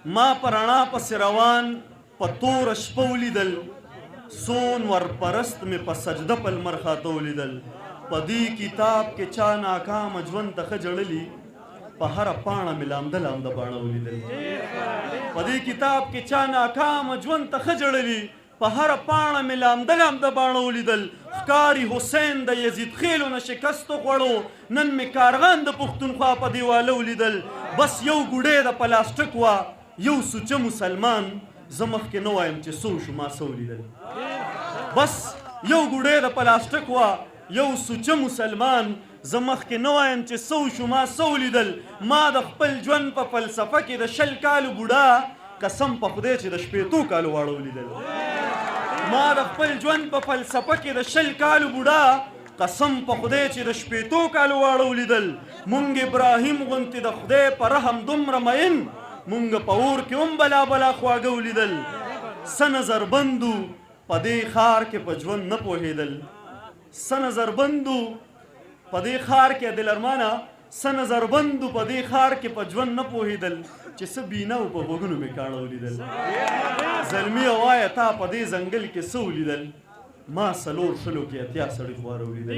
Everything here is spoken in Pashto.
ما په رڼا پسې روان په توره شپه ولیدل سون ورپرست مې په سجده په لمر خاته ولیدل په دې کتاب کې چا ناکامه ژوند ته ښه جړلي په هره پاڼه مې لامده لامده باڼه ولیدل په دې کتاب کې چا ناکامه ژوند ته ښه جړلي په هره پاڼه مې لامده لامده باڼه ولیدل ښکاري حسین د یزید خیلو نه شکستو خوړو نن مې کارغان د پښتونخوا په دیواله ولیدل بس یو ګوډی د پلاستیک وه یو سوچه مسلمان زه مخکې نه وایم چې څه وشو ما څه ولیدل بس یو ګوډی د پلاستیک وه یو سوچه مسلمان زه مخکې نه وایم چې څه وشو ما څه ولیدل ما د خپل ژوند په فلسفه کې د 20 کالو بوډا قسم په خدای چې د 15 کالو واړه ولیدل ما د خپل ژوند په فلسفه کې د 20 کالو بوډا قسم په خدای چې د 15 کالو واړه ولیدل مونږ ابراهیم غوندې د خدای په رحم دومره مین مونږ په اور کې هم بلا بلا خواږه ولیدل څه نظربندو په دې ښار کې په ژوند نه پوهېدل څه نظربندو په دې ښار کې دلرمانه څه نظربندو په دې ښار کې په ژوند نه پوهېدل چې څه بینا و په غوږونو مې کاڼه ولیدل زلمیه وایه تا په دې ځنګل کې څه ولیدل ما 4 شلو کې 80 سړي خواره ولیدل